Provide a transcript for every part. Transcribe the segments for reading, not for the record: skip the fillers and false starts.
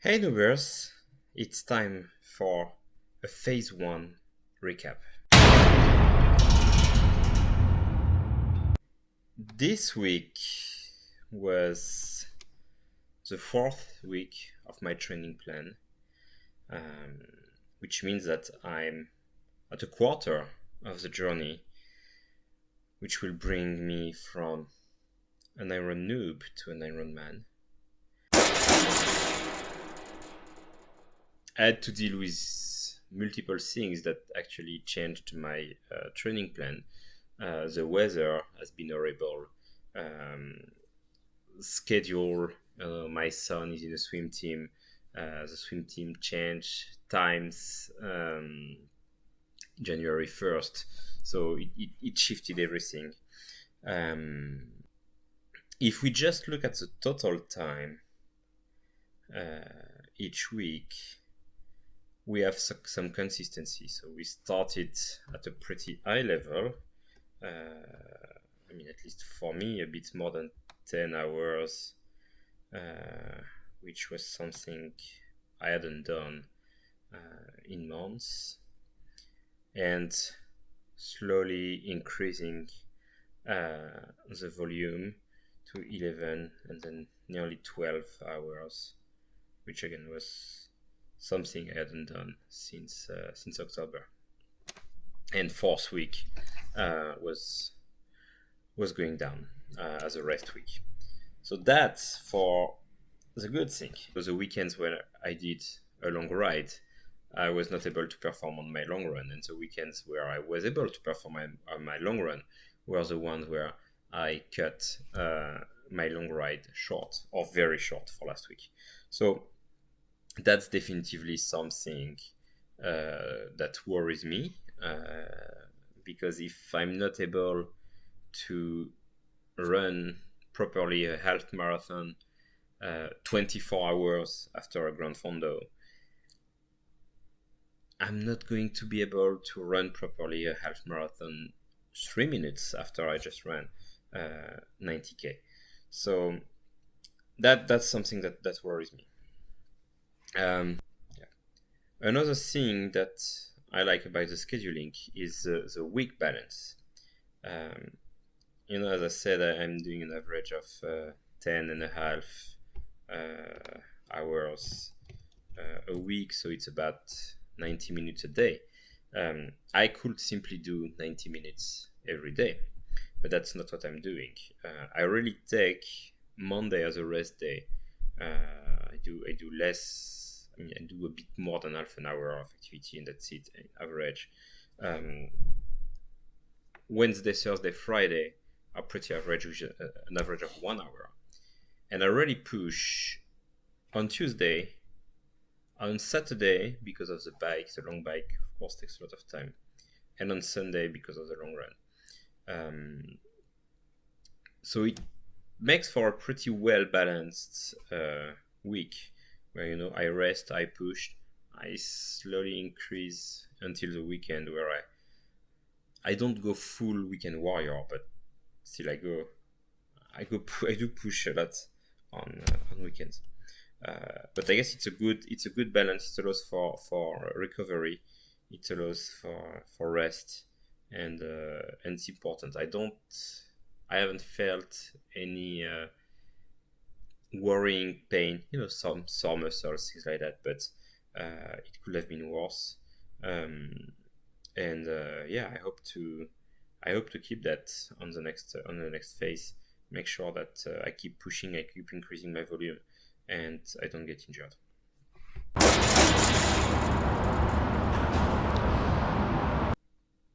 Hey Noobers, it's time for a phase 1 recap. This week was the fourth week of my training plan, which means that I'm at a quarter of the journey, which will bring me from an Iron Noob to an Iron Man. I had to deal with multiple things that actually changed my training plan. The weather has been horrible. Schedule. My son is in a swim team. The swim team changed times January 1st. So it shifted everything. If we just look at the total time each week, we have some consistency. So we started at a pretty high level. At least for me, a bit more than 10 hours, which was something I hadn't done in months. And slowly increasing the volume to 11 and then nearly 12 hours, which again was something I hadn't done since October. And fourth week was going down as a rest week. So that's for the good thing. For the weekends when I did a long ride, I was not able to perform on my long run, and the weekends where I was able to perform on my long run were the ones where I cut my long ride short or very short for last week. So that's definitively something that worries me, because if I'm not able to run properly a half marathon 24 hours after a Grand Fondo, I'm not going to be able to run properly a half marathon 3 minutes after I just ran 90k. So that's something that worries me. Another thing that I like about the scheduling is the week balance. As I said, I'm doing an average of 10 and a half hours a week, so it's about 90 minutes a day. I could simply do 90 minutes every day, but that's not what I'm doing. I really take Monday as a rest day. I do less. I do a bit more than half an hour of activity, and that's it, average. Wednesday, Thursday, Friday are pretty average, with an average of 1 hour. And I really push on Tuesday. On Saturday, because of the bike, the long bike, of course, takes a lot of time. And on Sunday, because of the long run. So it makes for a pretty well-balanced week, where I rest, I push, I slowly increase until the weekend, where I don't go full weekend warrior, but still I do push a lot on weekends. But I guess it's a good balance. It allows for recovery, it allows for rest, and it's important. I haven't felt any worrying pain, some sore muscles, things like that, but it could have been worse. I hope to keep that on the next phase. Make sure that I keep pushing, I keep increasing my volume, and I don't get injured.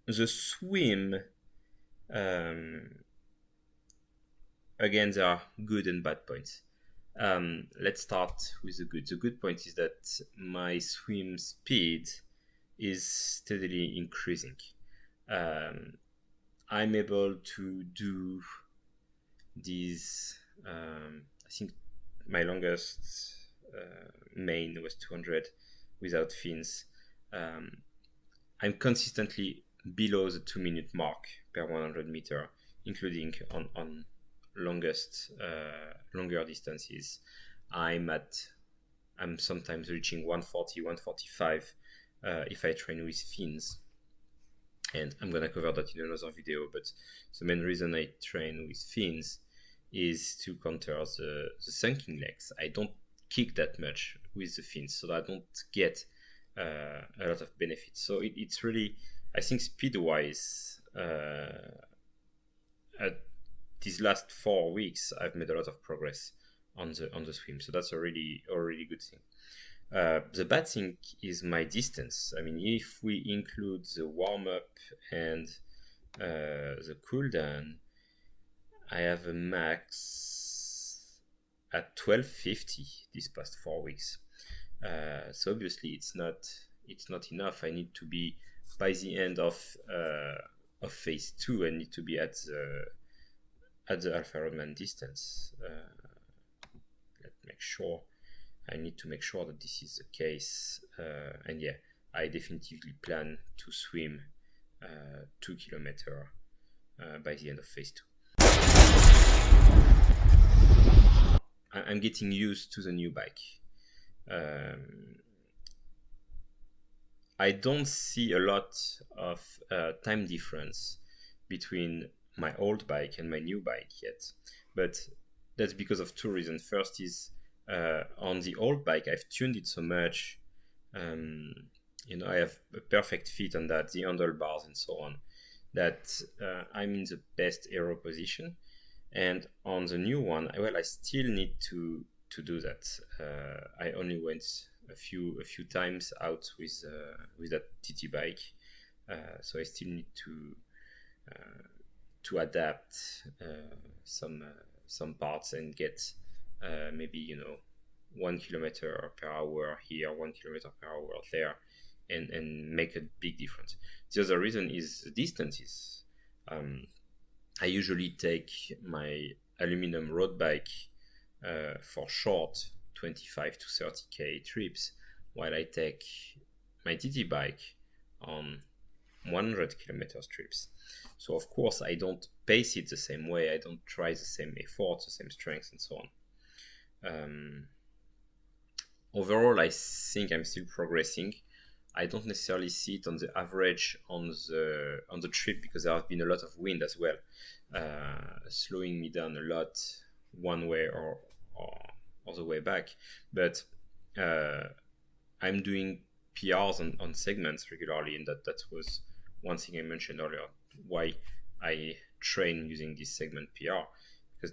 The swim, again, there are good and bad points. Let's start with the good. The good point is that my swim speed is steadily increasing. I'm able to do these, I think my longest main was 200 without fins. I'm consistently below the 2-minute mark per 100 meter, including on longer distances. I'm at I'm sometimes reaching 140, 145 if I train with fins. And I'm gonna cover that in another video, but the main reason I train with fins is to counter the sunken legs. I don't kick that much with the fins, so I don't get a lot of benefits. So it's really, I think speed-wise, at these last 4 weeks, I've made a lot of progress on the swim. So that's a really good thing. The bad thing is my distance. I mean, if we include the warm-up and the cool down, I have a max at 1250 these past 4 weeks. So obviously it's not enough. I need to be, by the end of phase 2, I need to be at the Alpha Ironman distance. I need to make sure that this is the case. And yeah, I definitively plan to swim 2 kilometers by the end of phase 2. I'm getting used to the new bike. I don't see a lot of time difference between my old bike and my new bike yet, but that's because of 2 reasons. First is on the old bike, I've tuned it so much. I have a perfect fit on that, the handlebars and so on, that I'm in the best aero position. And on the new one, I still need to do that. I only went a few times out with that TT bike, so I still need to adapt some parts and get maybe 1 kilometer per hour here, 1 kilometer per hour there, and make a big difference. The other reason is the distances. I usually take my aluminum road bike for short 25 to 30k trips, while I take my TT bike on 100 kilometers trips. So of course I don't pace it the same way, I don't try the same effort, the same strength and so on. Overall, I think I'm still progressing. I don't necessarily see it on the average on the trip, because there has been a lot of wind as well, slowing me down a lot one way or the way back. But I'm doing PRs on segments regularly, and that was one thing I mentioned earlier, why I train using this segment PR, because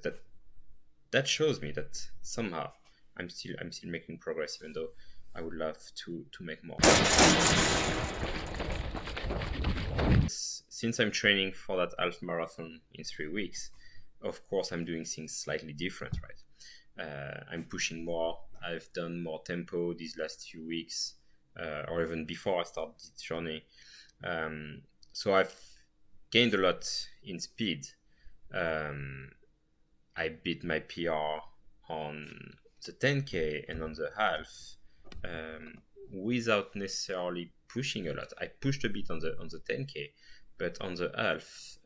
that shows me that somehow I'm still making progress, even though I would love to make more. Since I'm training for that half marathon in 3 weeks, of course I'm doing things slightly different, right? I'm pushing more. I've done more tempo these last few weeks, or even before I started this journey. So I've gained a lot in speed. I beat my PR on the 10K and on the half, without necessarily pushing a lot. I pushed a bit on the 10K, but on the half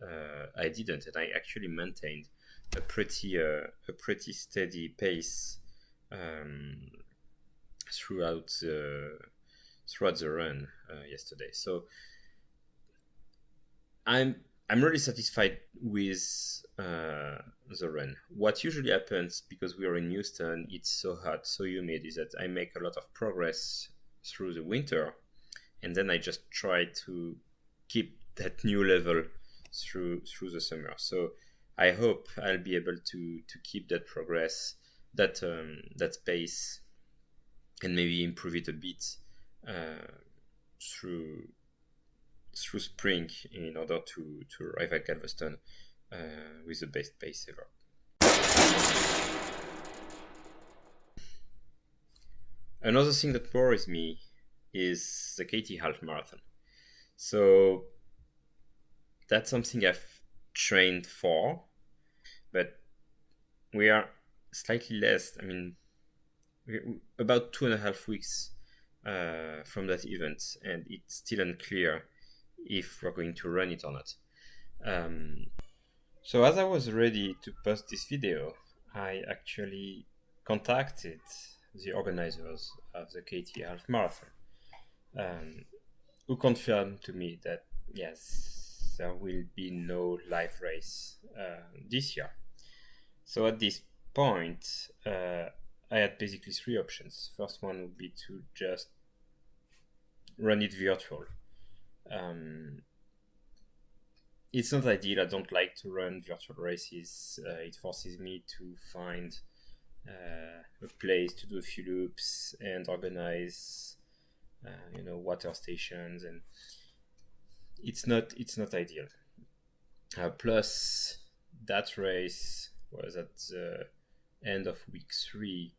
I didn't, and I actually maintained a pretty steady pace throughout the run yesterday. So I'm really satisfied with the run. What usually happens, because we are in Houston, it's so hot, so humid, is that I make a lot of progress through the winter, and then I just try to keep that new level through the summer. So I hope I'll be able to keep that progress, that pace, and maybe improve it a bit through spring, in order to arrive at Galveston with the best pace ever. Another thing that worries me is the Katy Half Marathon. So that's something I've trained for, but we are slightly less. I mean, we're about 2.5 weeks from that event, and it's still unclear if we're going to run it or not. So as I was ready to post this video, I actually contacted the organizers of the Katy Half Marathon, who confirmed to me that yes, there will be no live race this year. So at this point, I had basically three options. First one would be to just run it virtual. It's not ideal. I don't like to run virtual races. It forces me to find a place to do a few loops and organize, water stations, and it's not ideal. Plus, that race was at the end of week 3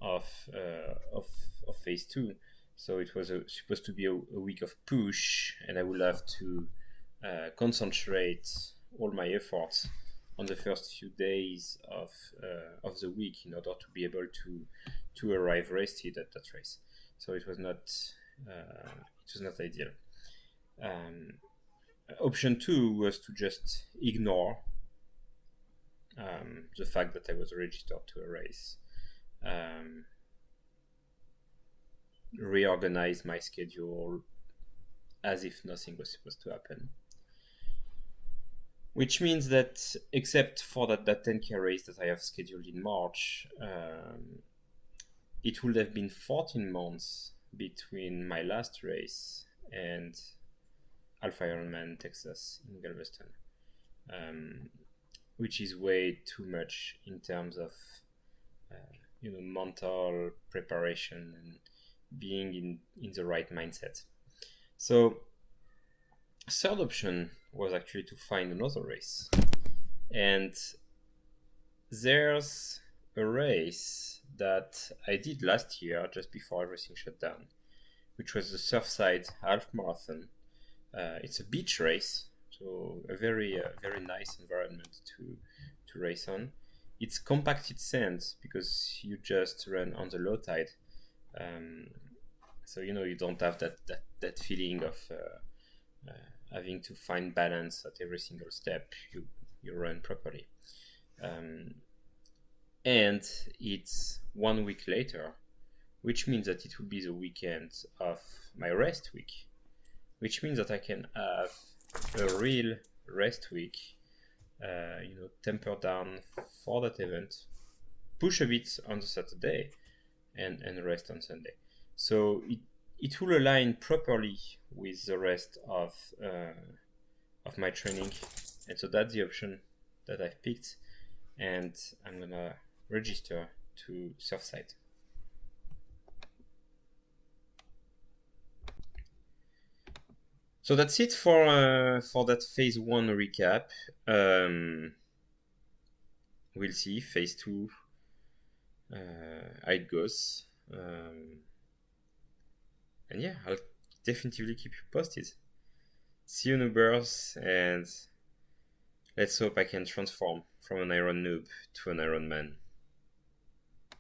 of phase 2, so it was supposed to be a week of push, and I would have to concentrate all my efforts on the first few days of the week in order to be able to arrive rested at that race. So it was not ideal. Option 2 was to just ignore the fact that I was registered to a race, reorganize my schedule as if nothing was supposed to happen. Which means that, except for that 10K race that I have scheduled in March, it would have been 14 months between my last race and Alpha Ironman Texas in Galveston, which is way too much in terms of mental preparation and being in the right mindset. So third option was actually to find another race, and there's a race that I did last year just before everything shut down, which was the Surfside Half Marathon. It's a beach race, so a very nice environment to race on. It's compacted sand because you just run on the low tide, so you don't have that feeling of having to find balance at every single step. You run properly, and it's 1 week later, which means that it will be the weekend of my rest week, which means that I can have a real rest week, temper down for that event, push a bit on the Saturday, and rest on Sunday. So it will align properly with the rest of my training, and so that's the option that I've picked, and I'm gonna register to Surfside. So that's it for that phase 1 recap. We'll see phase 2 how it goes, and yeah, I'll definitely keep you posted. See you, Noobers, and let's hope I can transform from an Iron Noob to an Iron Man.